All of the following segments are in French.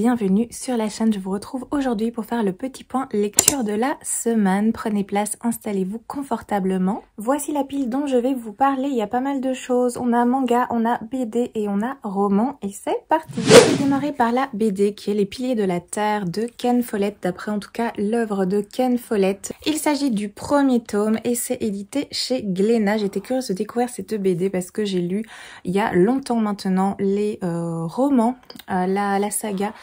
bienvenue sur la chaîne. Je vous retrouve aujourd'hui pour faire le petit point lecture de la semaine. Prenez place, installez-vous confortablement. Voici la pile dont je vais vous parler. Il y a pas mal de choses. On a manga, on a BD et on a roman. Et c'est parti. Je vais démarrer par la BD qui est Les Piliers de la Terre de Ken Follett, d'après en tout cas l'œuvre de Ken Follett. Il s'agit du premier tome et c'est édité chez Glénat. J'étais curieuse de découvrir cette BD parce que j'ai lu il y a longtemps maintenant les romans, la saga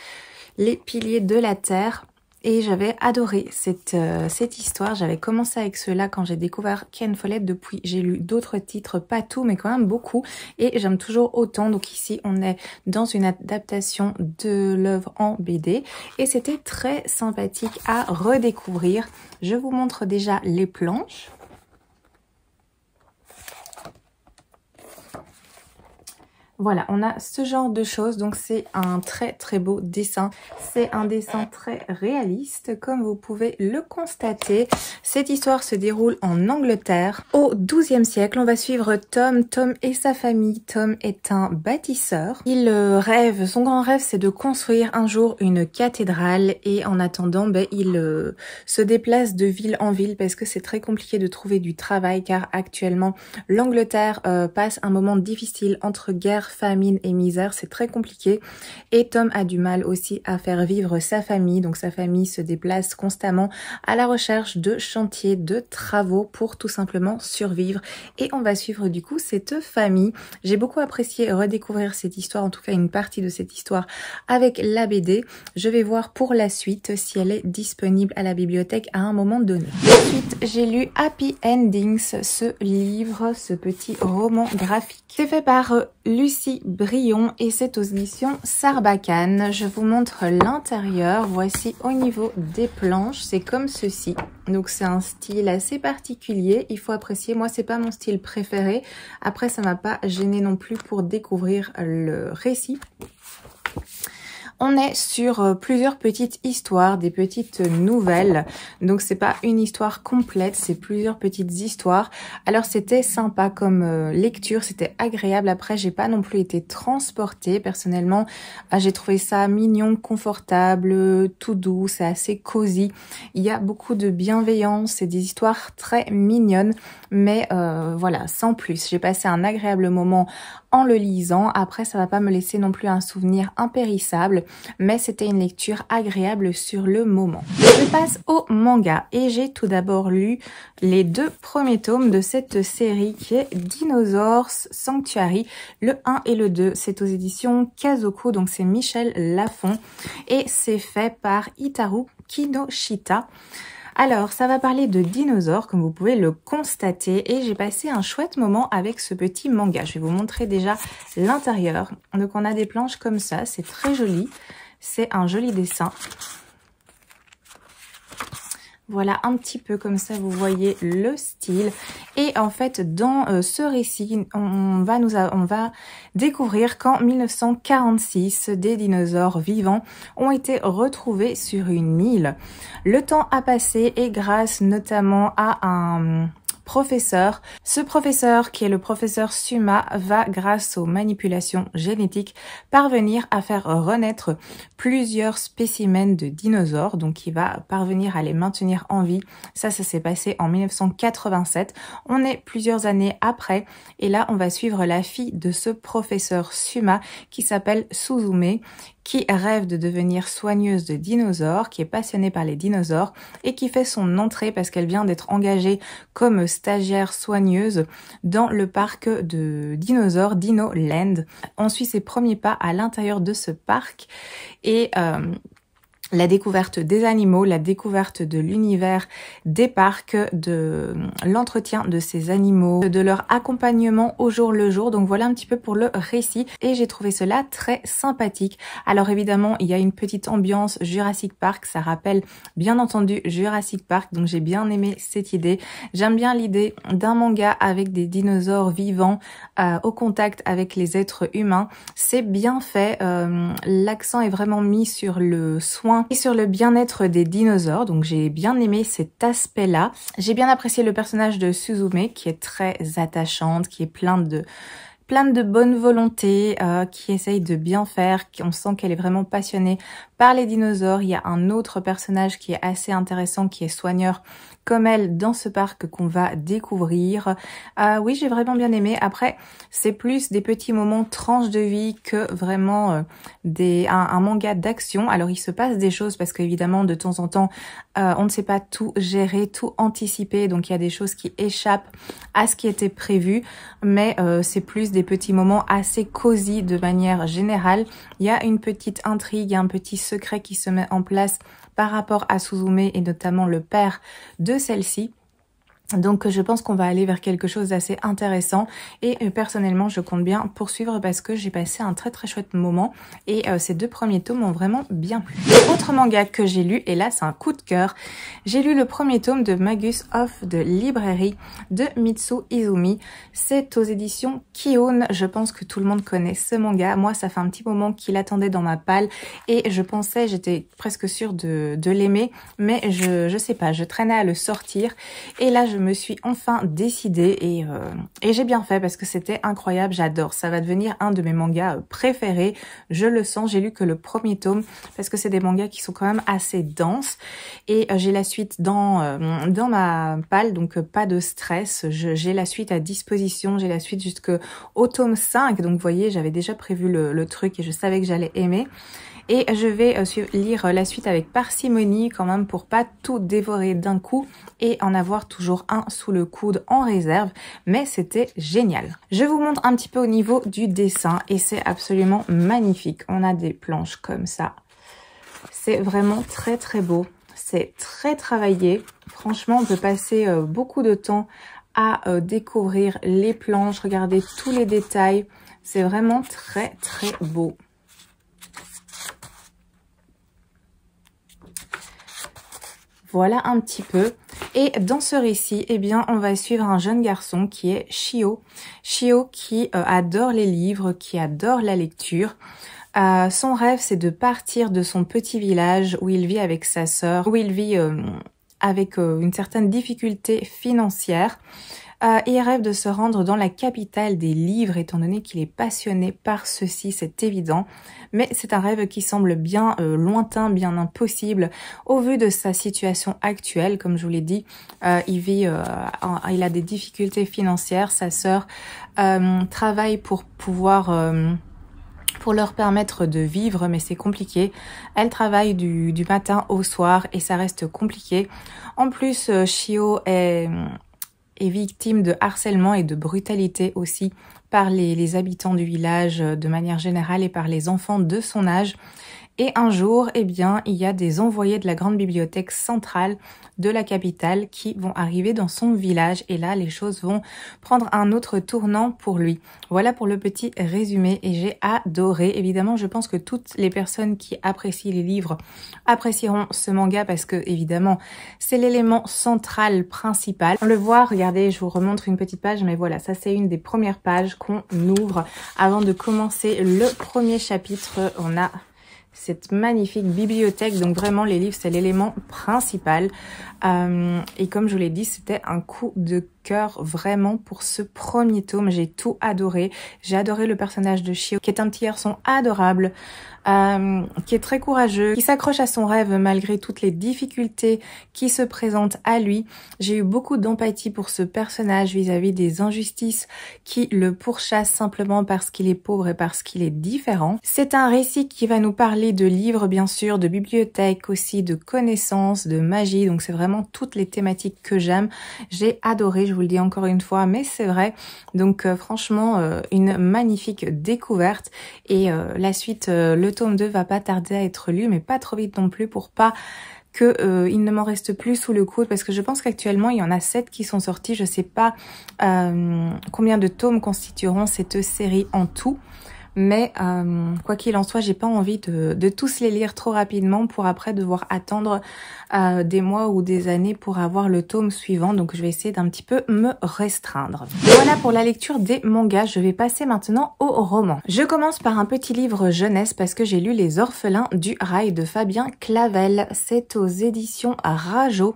Les Piliers de la Terre, et j'avais adoré cette histoire. J'avais commencé avec cela quand j'ai découvert Ken Follett. Depuis, j'ai lu d'autres titres, pas tout, mais quand même beaucoup, et j'aime toujours autant. Donc ici, on est dans une adaptation de l'œuvre en BD, et c'était très sympathique à redécouvrir. Je vous montre déjà les planches. Voilà, on a ce genre de choses, donc c'est un très beau dessin. C'est un dessin très réaliste, comme vous pouvez le constater. Cette histoire se déroule en Angleterre, au XIIe siècle. On va suivre Tom et sa famille. Tom est un bâtisseur. Il rêve, son grand rêve, c'est de construire un jour une cathédrale, et en attendant, il se déplace de ville en ville parce que c'est très compliqué de trouver du travail, car actuellement, l'Angleterre passe un moment difficile entre guerre, famine et misère, c'est très compliqué, et Tom a du mal aussi à faire vivre sa famille. Donc sa famille se déplace constamment à la recherche de chantiers, de travaux pour tout simplement survivre, et on va suivre du coup cette famille. J'ai beaucoup apprécié redécouvrir cette histoire, en tout cas une partie de cette histoire avec la BD. Je vais voir pour la suite si elle est disponible à la bibliothèque à un moment donné. Ensuite, j'ai lu Happy Endings, ce livre, ce petit roman graphique. C'est fait par Lucie Brion et c'est aux éditions Sarbacane. Je vous montre l'intérieur. Voici au niveau des planches, c'est comme ceci. Donc c'est un style assez particulier, il faut apprécier. Moi, c'est pas mon style préféré. Après, ça m'a pas gêné non plus pour découvrir le récit. On est sur plusieurs petites histoires, des petites nouvelles. Donc c'est pas une histoire complète, c'est plusieurs petites histoires. Alors c'était sympa comme lecture, c'était agréable. Après, j'ai pas non plus été transportée. Personnellement, j'ai trouvé ça mignon, confortable, tout doux, c'est assez cosy. Il y a beaucoup de bienveillance, c'est des histoires très mignonnes, mais voilà, sans plus. J'ai passé un agréable moment en le lisant. Après, ça va pas me laisser non plus un souvenir impérissable, mais c'était une lecture agréable sur le moment. Je passe au manga et j'ai tout d'abord lu les 2 premiers tomes de cette série qui est Dinosaurs Sanctuary, le 1 et le 2. C'est aux éditions Kazoku, donc c'est Michel Lafon, et c'est fait par Hitaru Kinoshita. Alors, ça va parler de dinosaures, comme vous pouvez le constater, et j'ai passé un chouette moment avec ce petit manga. Je vais vous montrer déjà l'intérieur. Donc, on a des planches comme ça, c'est très joli. C'est un joli dessin. Voilà, un petit peu comme ça, vous voyez le style. Et en fait, dans ce récit, on va découvrir qu'en 1946, des dinosaures vivants ont été retrouvés sur une île. Le temps a passé et grâce notamment à un professeur. Ce professeur, qui est le professeur Suma, va, grâce aux manipulations génétiques, parvenir à faire renaître plusieurs spécimens de dinosaures. Donc, il va parvenir à les maintenir en vie. Ça s'est passé en 1987. On est plusieurs années après. Et là, on va suivre la fille de ce professeur Suma, qui s'appelle Suzume, qui rêve de devenir soigneuse de dinosaures, qui est passionnée par les dinosaures et qui fait son entrée parce qu'elle vient d'être engagée comme stagiaire soigneuse dans le parc de dinosaures Dino Land. On suit ses premiers pas à l'intérieur de ce parc et la découverte des animaux, la découverte de l'univers des parcs, de l'entretien de ces animaux, de leur accompagnement au jour le jour. Donc voilà un petit peu pour le récit et j'ai trouvé cela très sympathique. Alors évidemment, il y a une petite ambiance Jurassic Park, ça rappelle bien entendu Jurassic Park, donc j'ai bien aimé cette idée. J'aime bien l'idée d'un manga avec des dinosaures vivants au contact avec les êtres humains. C'est bien fait, l'accent est vraiment mis sur le soin et sur le bien-être des dinosaures, donc j'ai bien aimé cet aspect-là. J'ai bien apprécié le personnage de Suzume qui est très attachante, qui est plein de plein de bonne volonté, qui essaye de bien faire, on sent qu'elle est vraiment passionnée par les dinosaures. Il y a un autre personnage qui est assez intéressant, qui est soigneur comme elle dans ce parc qu'on va découvrir. Oui, j'ai vraiment bien aimé. Après, c'est plus des petits moments tranches de vie que vraiment un manga d'action. Alors, il se passe des choses parce qu'évidemment, de temps en temps, on ne sait pas tout gérer, tout anticiper. Donc, il y a des choses qui échappent à ce qui était prévu. Mais c'est plus des petits moments assez cosy de manière générale. Il y a une petite intrigue, un petit secret qui se met en place par rapport à Suzume et notamment le père de celle-ci. Donc je pense qu'on va aller vers quelque chose d'assez intéressant et personnellement je compte bien poursuivre parce que j'ai passé un très très chouette moment et ces 2 premiers tomes m'ont vraiment bien plu. Autre manga que j'ai lu, et là c'est un coup de cœur, j'ai lu le premier tome de Magus of the Library de Mitsu Izumi. C'est aux éditions Ki-On. Je pense que tout le monde connaît ce manga. Moi ça fait un petit moment qu'il attendait dans ma palle et je pensais, j'étais presque sûre de l'aimer, mais je sais pas, je traînais à le sortir et là je me suis enfin décidée et j'ai bien fait parce que c'était incroyable, j'adore. Ça va devenir un de mes mangas préférés, je le sens. J'ai lu que le premier tome parce que c'est des mangas qui sont quand même assez denses et j'ai la suite dans ma palle, donc pas de stress. J'ai la suite à disposition, j'ai la suite jusqu'au tome 5, donc vous voyez, j'avais déjà prévu le truc et je savais que j'allais aimer. Et je vais lire la suite avec parcimonie quand même pour pas tout dévorer d'un coup et en avoir toujours un sous le coude en réserve. Mais c'était génial. Je vous montre un petit peu au niveau du dessin et c'est absolument magnifique. On a des planches comme ça. C'est vraiment très très beau. C'est très travaillé. Franchement, on peut passer beaucoup de temps à découvrir les planches, regarder tous les détails. C'est vraiment très très beau. Voilà un petit peu. Et dans ce récit, eh bien, on va suivre un jeune garçon qui est Shio. Shio qui adore les livres, qui adore la lecture. Son rêve, c'est de partir de son petit village où il vit avec sa sœur, où il vit avec une certaine difficulté financière. Et il rêve de se rendre dans la capitale des livres, étant donné qu'il est passionné par ceci, c'est évident. Mais c'est un rêve qui semble bien lointain, bien impossible, au vu de sa situation actuelle. Comme je vous l'ai dit, il a des difficultés financières. Sa sœur travaille pour pouvoir... pour leur permettre de vivre, mais c'est compliqué. Elle travaille du matin au soir et ça reste compliqué. En plus, Shio est victime de harcèlement et de brutalité aussi par les habitants du village de manière générale et par les enfants de son âge. Et un jour, eh bien, il y a des envoyés de la grande bibliothèque centrale de la capitale qui vont arriver dans son village. Et là, les choses vont prendre un autre tournant pour lui. Voilà pour le petit résumé et j'ai adoré. Évidemment, je pense que toutes les personnes qui apprécient les livres apprécieront ce manga parce que, évidemment, c'est l'élément central principal. On le voit, regardez, je vous remontre une petite page, mais voilà, ça c'est une des premières pages qu'on ouvre avant de commencer le premier chapitre. On a cette magnifique bibliothèque, donc vraiment les livres c'est l'élément principal et comme je vous l'ai dit, c'était un coup de cœur vraiment pour ce premier tome. J'ai tout adoré, j'ai adoré le personnage de Shio qui est un petit garçon adorable, qui est très courageux, qui s'accroche à son rêve malgré toutes les difficultés qui se présentent à lui. J'ai eu beaucoup d'empathie pour ce personnage vis-à-vis des injustices qui le pourchassent simplement parce qu'il est pauvre et parce qu'il est différent. C'est un récit qui va nous parler de livres bien sûr, de bibliothèques aussi, de connaissances, de magie, donc c'est vraiment toutes les thématiques que j'aime. J'ai adoré, je vous le dis encore une fois, mais c'est vrai. Donc franchement, une magnifique découverte et la suite, le tome 2 va pas tarder à être lu, mais pas trop vite non plus pour pas que il ne m'en reste plus sous le coude, parce que je pense qu'actuellement il y en a 7 qui sont sortis. Je sais pas combien de tomes constitueront cette série en tout. Mais quoi qu'il en soit, j'ai pas envie de tous les lire trop rapidement pour après devoir attendre des mois ou des années pour avoir le tome suivant. Donc je vais essayer d'un petit peu me restreindre. Voilà pour la lecture des mangas. Je vais passer maintenant au roman. Je commence par un petit livre jeunesse parce que j'ai lu Les Orphelins du Rail de Fabien Clavel. C'est aux éditions Rajo.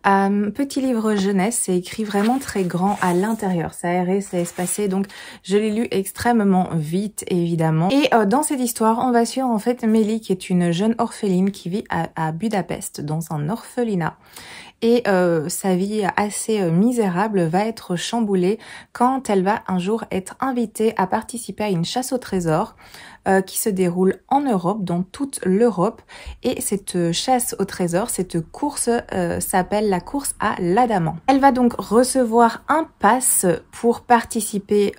Petit livre jeunesse, c'est écrit vraiment très grand à l'intérieur, c'est aéré, c'est espacé, donc je l'ai lu extrêmement vite évidemment. Et dans cette histoire, on va suivre en fait Mélie qui est une jeune orpheline qui vit à Budapest dans un orphelinat. Et sa vie assez misérable va être chamboulée quand elle va un jour être invitée à participer à une chasse au trésor qui se déroule en Europe, dans toute l'Europe. Et cette chasse au trésor, cette course s'appelle la course à l'adamant. Elle va donc recevoir un pass pour participer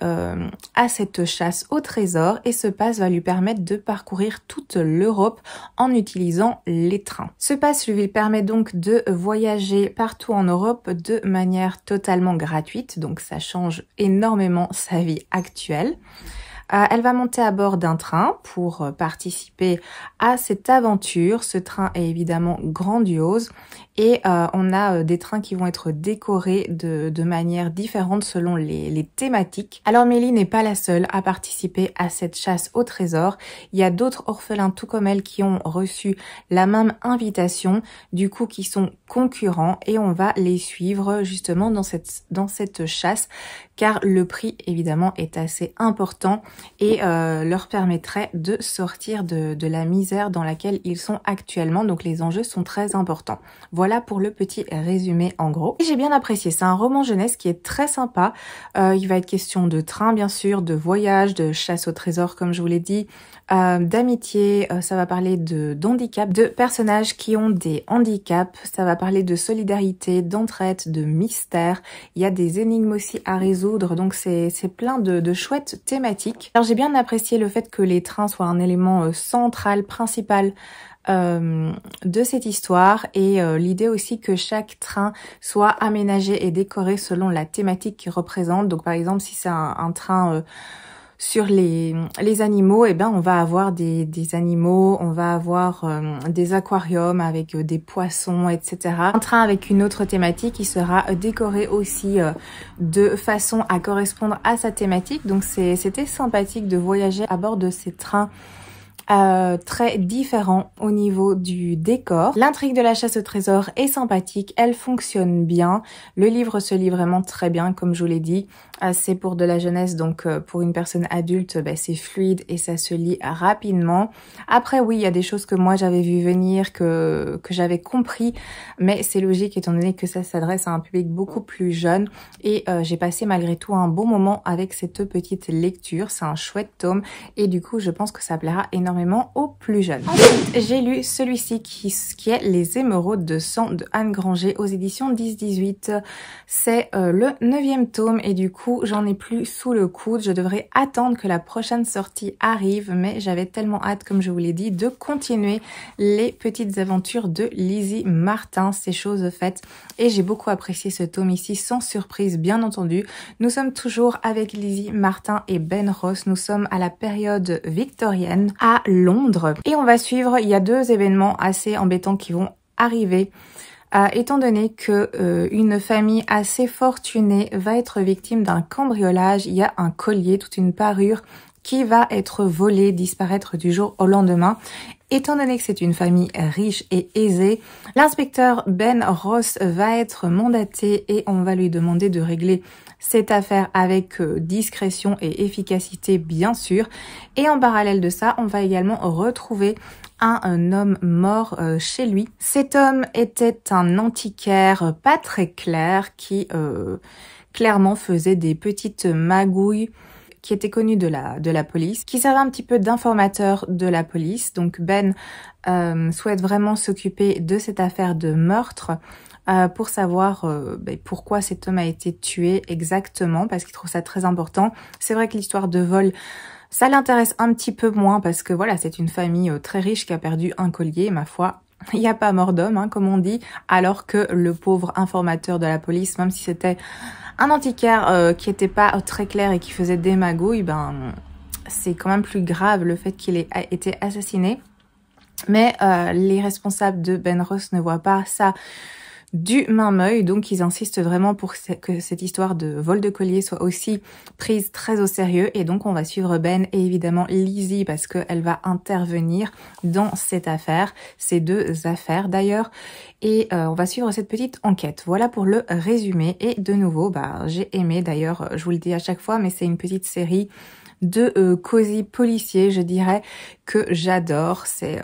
à cette chasse au trésor et ce pass va lui permettre de parcourir toute l'Europe en utilisant les trains. Ce pass lui permet donc de voyager partout en Europe de manière totalement gratuite, donc ça change énormément sa vie actuelle. Elle va monter à bord d'un train pour participer à cette aventure. Ce train est évidemment grandiose et on a des trains qui vont être décorés de manière différente selon les thématiques. Alors Mélie n'est pas la seule à participer à cette chasse au trésor. Il y a d'autres orphelins tout comme elle qui ont reçu la même invitation, du coup qui sont concurrents et on va les suivre justement dans cette chasse car le prix évidemment est assez important et leur permettrait de sortir de la misère dans laquelle ils sont actuellement. Donc les enjeux sont très importants. Voilà pour le petit résumé en gros. Et j'ai bien apprécié, c'est un roman jeunesse qui est très sympa. Il va être question de train bien sûr, de voyage, de chasse au trésor comme je vous l'ai dit, d'amitié, ça va parler d'handicap, de personnages qui ont des handicaps, ça va parler de solidarité, d'entraide, de mystère. Il y a des énigmes aussi à résoudre, donc c'est plein de chouettes thématiques. Alors j'ai bien apprécié le fait que les trains soient un élément central, principal de cette histoire et l'idée aussi que chaque train soit aménagé et décoré selon la thématique qu'il représente. Donc par exemple si c'est un train sur les animaux, eh ben on va avoir des animaux, on va avoir des aquariums avec des poissons, etc. Un train avec une autre thématique qui sera décoré aussi de façon à correspondre à sa thématique. Donc c'était sympathique de voyager à bord de ces trains très différent au niveau du décor. L'intrigue de la chasse au trésor est sympathique, elle fonctionne bien. Le livre se lit vraiment très bien, comme je vous l'ai dit. C'est pour de la jeunesse, donc pour une personne adulte, c'est fluide et ça se lit rapidement. Après, oui, il y a des choses que moi j'avais vu venir, que j'avais compris, mais c'est logique étant donné que ça s'adresse à un public beaucoup plus jeune. Et j'ai passé malgré tout un bon moment avec cette petite lecture. C'est un chouette tome et du coup, je pense que ça plaira énormément aux plus jeunes. Ensuite, j'ai lu celui-ci qui est Les Émeraudes de sang de Anne Granger aux éditions 10-18. C'est le 9e tome et du coup, j'en ai plus sous le coude. Je devrais attendre que la prochaine sortie arrive, mais j'avais tellement hâte, comme je vous l'ai dit, de continuer les petites aventures de Lizzie Martin. C'est chose faite et j'ai beaucoup apprécié ce tome ici, sans surprise bien entendu. Nous sommes toujours avec Lizzie Martin et Ben Ross. Nous sommes à la période victorienne à Londres et on va suivre, il y a 2 événements assez embêtants qui vont arriver étant donné que une famille assez fortunée va être victime d'un cambriolage. Il y a un collier, toute une parure qui va être volée, disparaître du jour au lendemain. Étant donné que c'est une famille riche et aisée, l'inspecteur Ben Ross va être mandaté et on va lui demander de régler cette affaire avec discrétion et efficacité bien sûr. Et en parallèle de ça, on va également retrouver un homme mort chez lui. Cet homme était un antiquaire pas très clair qui clairement faisait des petites magouilles qui était connu de la police, qui servait un petit peu d'informateur de la police. Donc Ben souhaite vraiment s'occuper de cette affaire de meurtre pour savoir pourquoi cet homme a été tué exactement, parce qu'il trouve ça très important. C'est vrai que l'histoire de vol, ça l'intéresse un petit peu moins, parce que voilà, c'est une famille très riche qui a perdu un collier, ma foi. Il n'y a pas mort d'homme, hein, comme on dit, alors que le pauvre informateur de la police, même si c'était un antiquaire qui était pas très clair et qui faisait des magouilles, c'est quand même plus grave le fait qu'il ait été assassiné. Mais les responsables de Ben Ross ne voient pas ça du même œil. Donc ils insistent vraiment pour que cette histoire de vol de collier soit aussi prise très au sérieux. Et donc on va suivre Ben et évidemment Lizzie parce qu'elle va intervenir dans cette affaire, ces deux affaires d'ailleurs. Et on va suivre cette petite enquête. Voilà pour le résumé. Et de nouveau, j'ai aimé d'ailleurs, je vous le dis à chaque fois, mais c'est une petite série de cosy policier, je dirais, que j'adore. C'est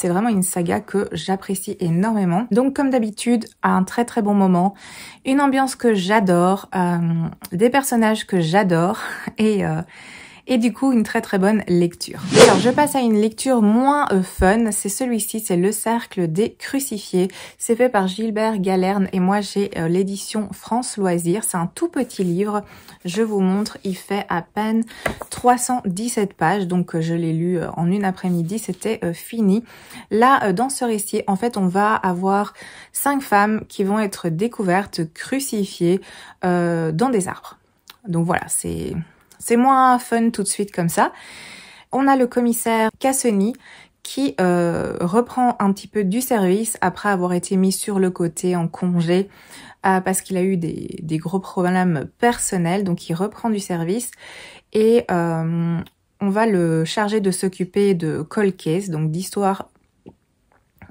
vraiment une saga que j'apprécie énormément. Donc comme d'habitude, un très très bon moment, une ambiance que j'adore, des personnages que j'adore et du coup une très très bonne lecture. Alors je passe à une lecture moins fun, c'est celui-ci, c'est Le Cercle des Crucifiés. C'est fait par Gilbert Galerne et moi j'ai l'édition France Loisirs. C'est un tout petit livre, je vous montre, il fait à peine 317 pages, donc je l'ai lu en une après-midi, c'était fini. Là, dans ce récit, en fait, on va avoir 5 femmes qui vont être découvertes crucifiées dans des arbres. Donc voilà, c'est moins fun tout de suite comme ça. On a le commissaire Cassoni qui reprend un petit peu du service après avoir été mis sur le côté en congé parce qu'il a eu des gros problèmes personnels. Donc il reprend du service et on va le charger de s'occuper de cold case, donc d'histoires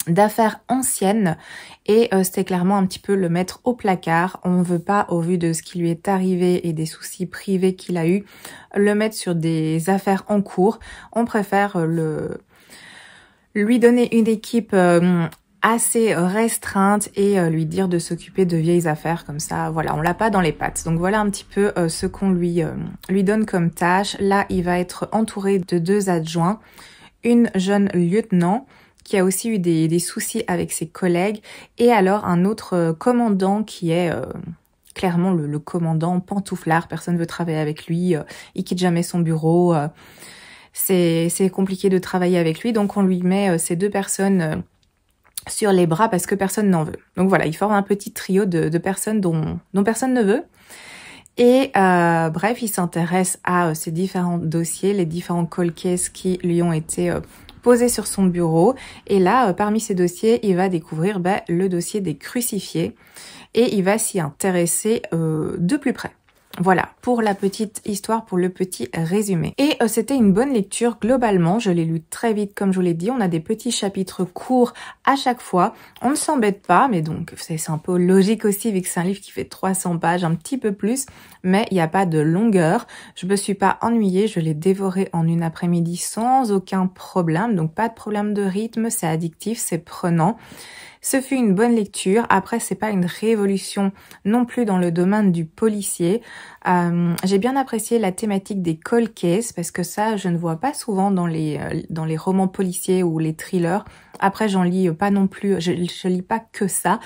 d'affaires anciennes et c'était clairement un petit peu le mettre au placard. On ne veut pas, au vu de ce qui lui est arrivé et des soucis privés qu'il a eu, le mettre sur des affaires en cours. On préfère lui donner une équipe assez restreinte et lui dire de s'occuper de vieilles affaires comme ça. Voilà, on l'a pas dans les pattes. Donc voilà un petit peu ce qu'on lui donne comme tâche. Là, il va être entouré de 2 adjoints, une jeune lieutenant qui a aussi eu des soucis avec ses collègues, et alors un autre commandant qui est clairement le commandant pantouflard, personne ne veut travailler avec lui, il quitte jamais son bureau, c'est compliqué de travailler avec lui, donc on lui met ces 2 personnes sur les bras parce que personne n'en veut. Donc voilà, il forme un petit trio de personnes dont personne ne veut. Et bref, il s'intéresse à ces différents dossiers, les différents cold cases qui lui ont été posé sur son bureau. Et là, parmi ces dossiers, il va découvrir le dossier des crucifiés et il va s'y intéresser de plus près. Voilà, pour la petite histoire, pour le petit résumé. Et c'était une bonne lecture globalement, je l'ai lu très vite comme je vous l'ai dit, on a des petits chapitres courts à chaque fois, on ne s'embête pas, mais donc c'est un peu logique aussi vu que c'est un livre qui fait 300 pages, un petit peu plus, mais il n'y a pas de longueur, je me suis pas ennuyée, je l'ai dévoré en une après-midi sans aucun problème, donc pas de problème de rythme, c'est addictif, c'est prenant. Ce fut une bonne lecture. Après, c'est pas une révolution non plus dans le domaine du policier. J'ai bien apprécié la thématique des cold cases parce que ça, je ne vois pas souvent dans les romans policiers ou les thrillers. Après, j'en lis pas non plus, je lis pas que ça,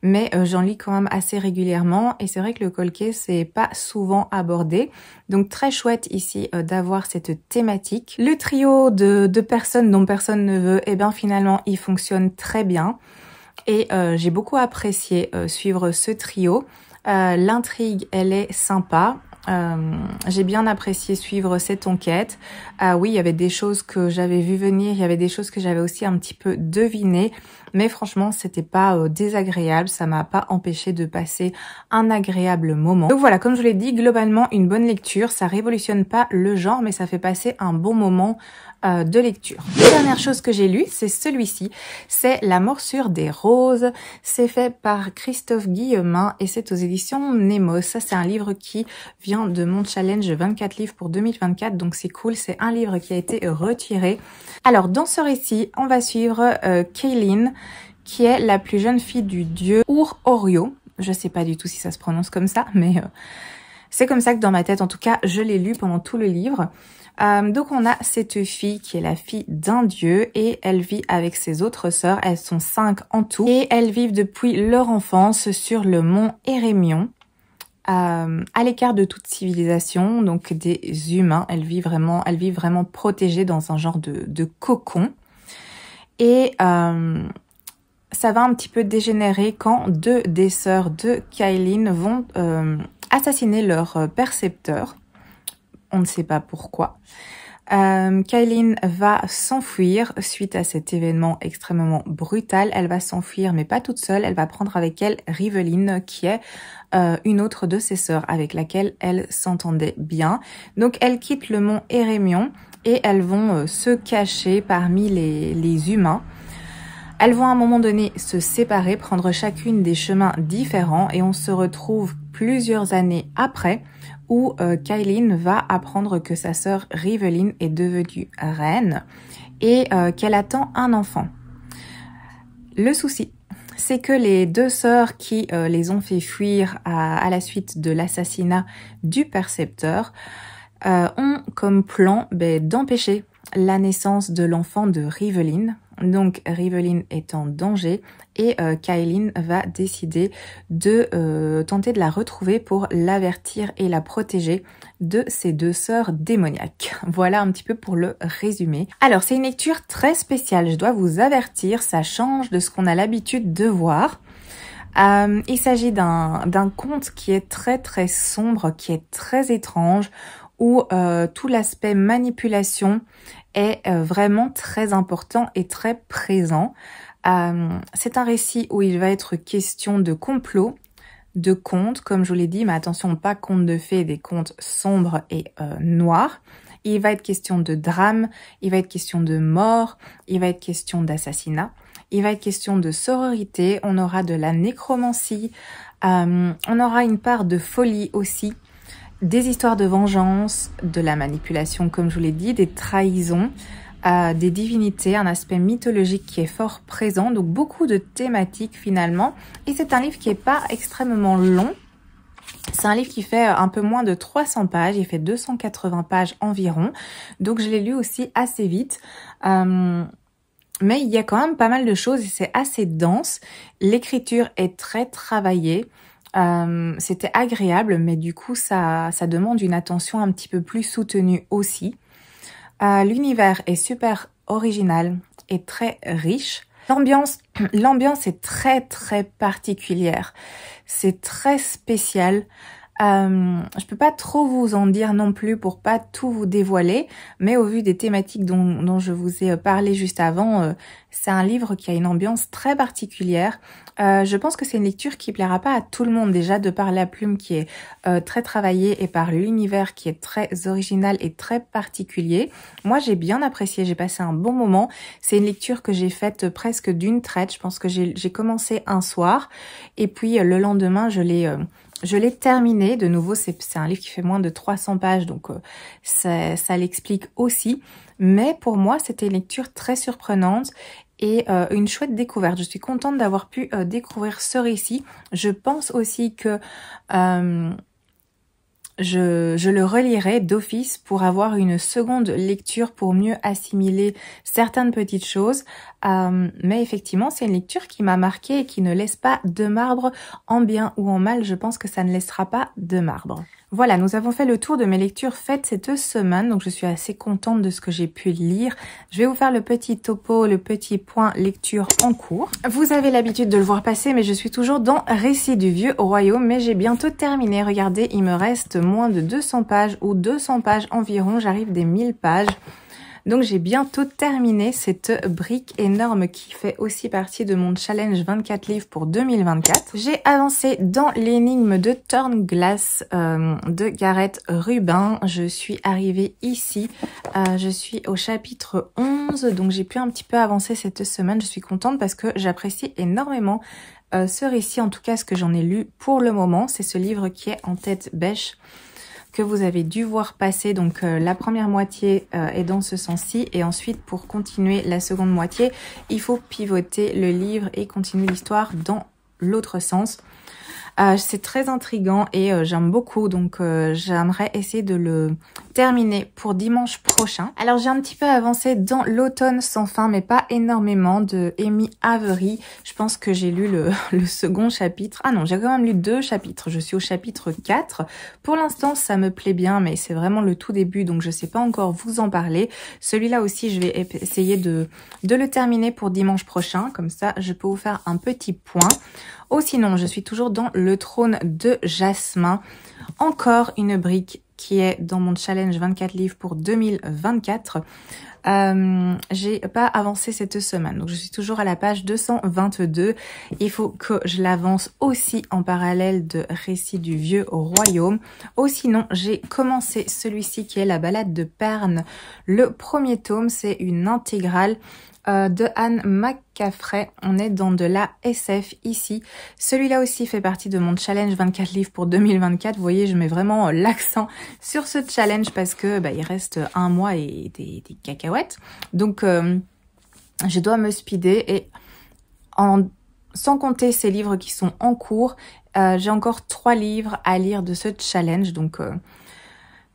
mais j'en lis quand même assez régulièrement. Et c'est vrai que le cold case, c'est pas souvent abordé. Donc très chouette ici d'avoir cette thématique. Le trio de personnes dont personne ne veut, eh bien finalement, il fonctionne très bien. Et j'ai beaucoup apprécié suivre ce trio. L'intrigue, elle est sympa. J'ai bien apprécié suivre cette enquête. Oui, il y avait des choses que j'avais vu venir, il y avait des choses que j'avais aussi un petit peu devinées, mais franchement, c'était pas désagréable, ça m'a pas empêché de passer un agréable moment. Donc voilà, comme je l'ai dit, globalement, une bonne lecture, ça révolutionne pas le genre, mais ça fait passer un bon moment de lecture. La dernière chose que j'ai lue, c'est celui-ci, c'est La morsure des roses, c'est fait par Christophe Guillemin et c'est aux éditions Nemos. Ça, c'est un livre qui vient de mon challenge 24 livres pour 2024, donc c'est cool, c'est un livre qui a été retiré. Alors, dans ce récit, on va suivre Kaylin, qui est la plus jeune fille du dieu Ur-Orio. Je sais pas du tout si ça se prononce comme ça, mais c'est comme ça que dans ma tête, en tout cas, je l'ai lu pendant tout le livre. Donc on a cette fille qui est la fille d'un dieu et elle vit avec ses autres sœurs, elles sont 5 en tout et elles vivent depuis leur enfance sur le mont Érémion, à l'écart de toute civilisation, donc des humains. Elles vivent vraiment protégées dans un genre de cocon et ça va un petit peu dégénérer quand 2 des sœurs de Kaylin vont assassiner leur percepteur. On ne sait pas pourquoi. Kailin va s'enfuir suite à cet événement extrêmement brutal. Elle va s'enfuir, mais pas toute seule. Elle va prendre avec elle Riveline, qui est une autre de ses sœurs avec laquelle elle s'entendait bien. Donc elles quittent le mont Erémion et elles vont se cacher parmi les humains. Elles vont à un moment donné se séparer, prendre chacune des chemins différents et on se retrouve plusieurs années après où Kailin va apprendre que sa sœur Riveline est devenue reine et qu'elle attend un enfant. Le souci, c'est que les deux sœurs qui les ont fait fuir à la suite de l'assassinat du percepteur ont comme plan d'empêcher la naissance de l'enfant de Riveline. Donc Riveline est en danger et Kailin va décider de tenter de la retrouver pour l'avertir et la protéger de ses deux sœurs démoniaques. Voilà un petit peu pour le résumé. Alors c'est une lecture très spéciale, je dois vous avertir, ça change de ce qu'on a l'habitude de voir. Il s'agit d'un conte qui est très très sombre, qui est très étrange, où tout l'aspect manipulation est vraiment très important et très présent. C'est un récit où il va être question de complot, de contes, comme je vous l'ai dit, mais attention, pas contes de fées, des contes sombres et noirs. Il va être question de drame, il va être question de mort, il va être question d'assassinat, il va être question de sororité, on aura de la nécromancie, on aura une part de folie aussi, des histoires de vengeance, de la manipulation, comme je vous l'ai dit, des trahisons, des divinités, un aspect mythologique qui est fort présent, donc beaucoup de thématiques finalement. Et c'est un livre qui est pas extrêmement long. C'est un livre qui fait un peu moins de 300 pages, il fait 280 pages environ, donc je l'ai lu aussi assez vite. Mais il y a quand même pas mal de choses et c'est assez dense. L'écriture est très travaillée. C'était agréable, mais du coup, ça demande une attention un petit peu plus soutenue aussi. L'univers est super original et très riche. L'ambiance est très très particulière. C'est très spécial. Je peux pas trop vous en dire non plus pour pas tout vous dévoiler, mais au vu des thématiques dont je vous ai parlé juste avant, c'est un livre qui a une ambiance très particulière. Je pense que c'est une lecture qui plaira pas à tout le monde, déjà de par la plume qui est très travaillée et par l'univers qui est très original et très particulier. Moi j'ai bien apprécié, j'ai passé un bon moment. C'est une lecture que j'ai faite presque d'une traite. Je pense que j'ai commencé un soir et puis le lendemain je l'ai terminé. De nouveau, c'est un livre qui fait moins de 300 pages, donc ça l'explique aussi. Mais pour moi, c'était une lecture très surprenante et une chouette découverte. Je suis contente d'avoir pu découvrir ce récit. Je pense aussi que je le relirai d'office pour avoir une seconde lecture pour mieux assimiler certaines petites choses. Mais effectivement, c'est une lecture qui m'a marquée et qui ne laisse pas de marbre en bien ou en mal. Je pense que ça ne laissera pas de marbre. Voilà, nous avons fait le tour de mes lectures faites cette semaine, donc je suis assez contente de ce que j'ai pu lire. Je vais vous faire le petit topo, le petit point lecture en cours. Vous avez l'habitude de le voir passer, mais je suis toujours dans Récits du Vieux Royaume, mais j'ai bientôt terminé. Regardez, il me reste moins de 200 pages ou 200 pages environ, j'arrive des 1000 pages. Donc j'ai bientôt terminé cette brique énorme qui fait aussi partie de mon challenge 24 livres pour 2024. J'ai avancé dans l'énigme de Turnglass de Gareth Rubin. Je suis arrivée ici, je suis au chapitre 11, donc j'ai pu un petit peu avancer cette semaine. Je suis contente parce que j'apprécie énormément ce récit, en tout cas ce que j'en ai lu pour le moment. C'est ce livre qui est en tête bêche, que vous avez dû voir passer. Donc la première moitié est dans ce sens-ci et ensuite pour continuer la seconde moitié, il faut pivoter le livre et continuer l'histoire dans l'autre sens. C'est très intriguant et j'aime beaucoup, donc j'aimerais essayer de le terminer pour dimanche prochain. Alors j'ai un petit peu avancé dans L'automne sans fin, mais pas énormément, de Amy Avery. Je pense que j'ai lu le second chapitre. Ah non, j'ai quand même lu 2 chapitres. Je suis au chapitre 4. Pour l'instant, ça me plaît bien, mais c'est vraiment le tout début, donc je sais pas encore vous en parler. Celui-là aussi, je vais essayer de le terminer pour dimanche prochain. Comme ça, je peux vous faire un petit point. Oh, sinon, je suis toujours dans Le trône de Jasmin. Encore une brique qui est dans mon challenge 24 livres pour 2024. J'ai pas avancé cette semaine, donc je suis toujours à la page 222. Il faut que je l'avance aussi en parallèle de Récits du Vieux Royaume. Oh, sinon, j'ai commencé celui-ci qui est La Balade de Perne. Le premier tome, c'est une intégrale de Anne McCaffrey. On est dans de la SF ici. Celui-là aussi fait partie de mon challenge 24 livres pour 2024. Vous voyez, je mets vraiment l'accent sur ce challenge parce que il reste un mois et des cacahuètes. Donc, je dois me speeder et sans compter ces livres qui sont en cours, j'ai encore 3 livres à lire de ce challenge. Donc,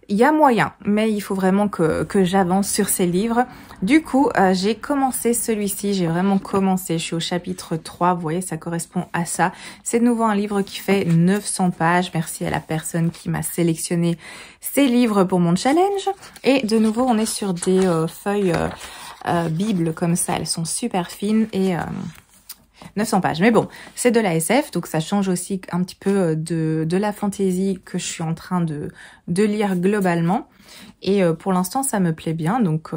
il y a moyen, mais il faut vraiment que j'avance sur ces livres. Du coup, j'ai commencé celui-ci, j'ai vraiment commencé, je suis au chapitre 3, vous voyez, ça correspond à ça. C'est de nouveau un livre qui fait 900 pages, merci à la personne qui m'a sélectionné ces livres pour mon challenge. Et de nouveau, on est sur des feuilles Bible comme ça, elles sont super fines et 900 pages. Mais bon, c'est de la SF, donc ça change aussi un petit peu de la fantasy que je suis en train de lire globalement. Et pour l'instant, ça me plaît bien, donc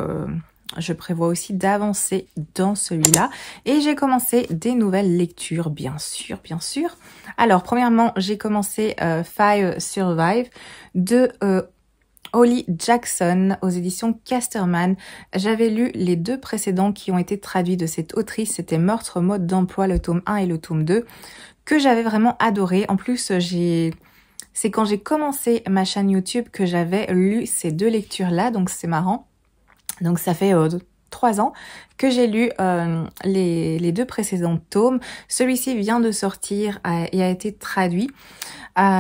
je prévois aussi d'avancer dans celui-là. Et j'ai commencé des nouvelles lectures, bien sûr, bien sûr. Alors, premièrement, j'ai commencé Five Survive de Holly Jackson aux éditions Casterman. J'avais lu les 2 précédents qui ont été traduits de cette autrice. C'était Meurtre, mode d'emploi, le tome 1 et le tome 2, que j'avais vraiment adoré. En plus, c'est quand j'ai commencé ma chaîne YouTube que j'avais lu ces 2 lectures-là, donc c'est marrant. Donc ça fait 3 ans que j'ai lu les 2 précédents tomes. Celui-ci vient de sortir et a été traduit.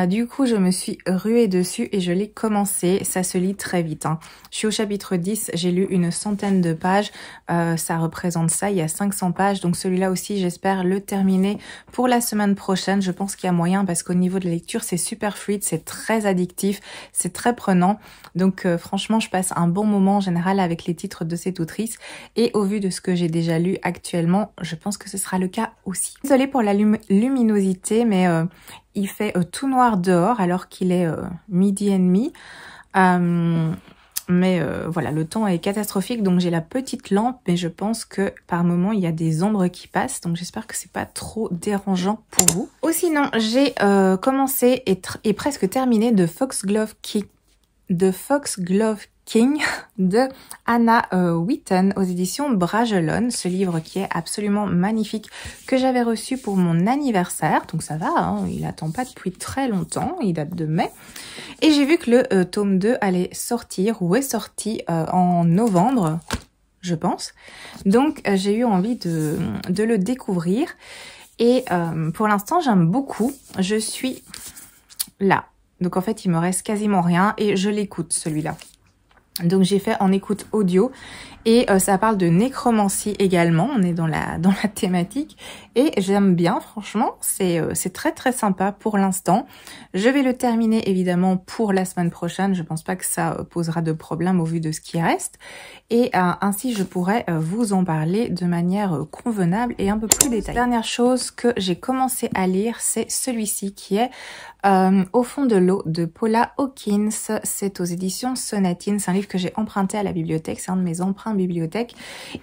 Du coup, je me suis ruée dessus et je l'ai commencé. Ça se lit très vite, hein. Je suis au chapitre 10, j'ai lu une centaine de pages. Ça représente ça, il y a 500 pages. Donc celui-là aussi, j'espère le terminer pour la semaine prochaine. Je pense qu'il y a moyen parce qu'au niveau de la lecture, c'est super fluide, c'est très addictif, c'est très prenant. Donc franchement, je passe un bon moment en général avec les titres de cette autrice. Et au vu de ce que j'ai déjà lu actuellement, je pense que ce sera le cas aussi. Désolée pour la luminosité, mais il fait tout noir dehors alors qu'il est midi et demi. Mais voilà, le temps est catastrophique, donc j'ai la petite lampe, mais je pense que par moment il y a des ombres qui passent, donc j'espère que c'est pas trop dérangeant pour vous. Ou sinon, j'ai commencé et presque terminé de Foxglove King de Anna Wheaton aux éditions Bragelonne. Ce livre qui est absolument magnifique, que j'avais reçu pour mon anniversaire. Donc ça va, hein, il attend pas depuis très longtemps, il date de mai. Et j'ai vu que le tome 2 allait sortir, ou est sorti en novembre, je pense. Donc j'ai eu envie de le découvrir. Et pour l'instant, j'aime beaucoup. Je suis là. Donc en fait, il me reste quasiment rien et je l'écoute celui-là. Donc j'ai fait en écoute audio et ça parle de nécromancie également, on est dans la thématique et j'aime bien, franchement, c'est très très sympa pour l'instant. Je vais le terminer évidemment pour la semaine prochaine, je pense pas que ça posera de problème au vu de ce qui reste et ainsi je pourrai vous en parler de manière convenable et un peu plus détaillée. Dernière chose que j'ai commencé à lire, c'est celui-ci qui est Au fond de l'eau de Paula Hawkins. C'est aux éditions Sonatine, c'est un livre que j'ai emprunté à la bibliothèque, c'est un de mes emprunts bibliothèque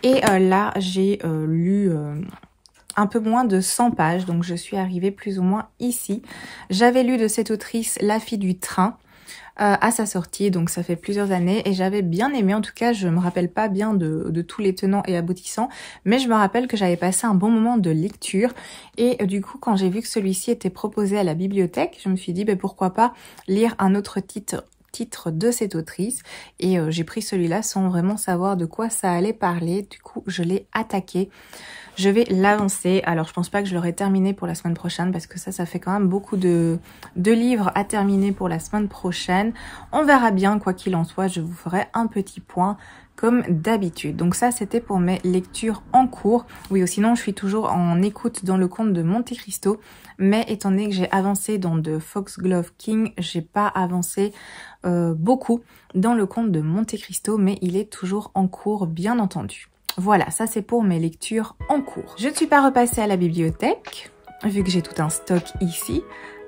et là j'ai lu un peu moins de 100 pages, donc je suis arrivée plus ou moins ici. J'avais lu de cette autrice La fille du train à sa sortie, donc ça fait plusieurs années et j'avais bien aimé. En tout cas, je me rappelle pas bien de tous les tenants et aboutissants, mais je me rappelle que j'avais passé un bon moment de lecture et du coup quand j'ai vu que celui-ci était proposé à la bibliothèque, je me suis dit pourquoi pas lire un autre titre de cette autrice et j'ai pris celui-là sans vraiment savoir de quoi ça allait parler. Du coup, je l'ai attaqué. Je vais l'avancer. Alors, je pense pas que je l'aurai terminé pour la semaine prochaine parce que ça fait quand même beaucoup de livres à terminer pour la semaine prochaine. On verra bien, quoi qu'il en soit, je vous ferai un petit point comme d'habitude. Donc ça, c'était pour mes lectures en cours. Oui, ou sinon, je suis toujours en écoute dans le conte de Monte Cristo. Mais étant donné que j'ai avancé dans de Foxglove King, j'ai pas avancé beaucoup dans le conte de Monte Cristo, mais il est toujours en cours, bien entendu. Voilà, ça c'est pour mes lectures en cours. Je ne suis pas repassée à la bibliothèque, vu que j'ai tout un stock ici.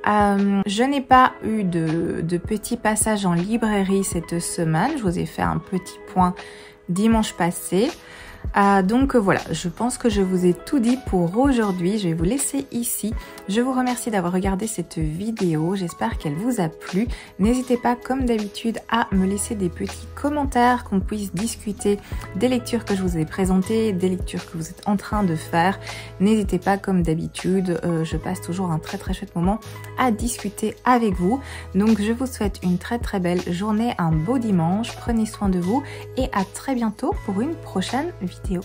Je n'ai pas eu de petits passages en librairie cette semaine. Je vous ai fait un petit point dimanche passé. Donc voilà, je pense que je vous ai tout dit pour aujourd'hui. Je vais vous laisser ici. Je vous remercie d'avoir regardé cette vidéo. J'espère qu'elle vous a plu. N'hésitez pas, comme d'habitude, à me laisser des petits commentaires, qu'on puisse discuter des lectures que je vous ai présentées, des lectures que vous êtes en train de faire. N'hésitez pas, comme d'habitude, je passe toujours un très chouette moment à discuter avec vous. Donc je vous souhaite une très belle journée, un beau dimanche. Prenez soin de vous et à très bientôt pour une prochaine vidéo.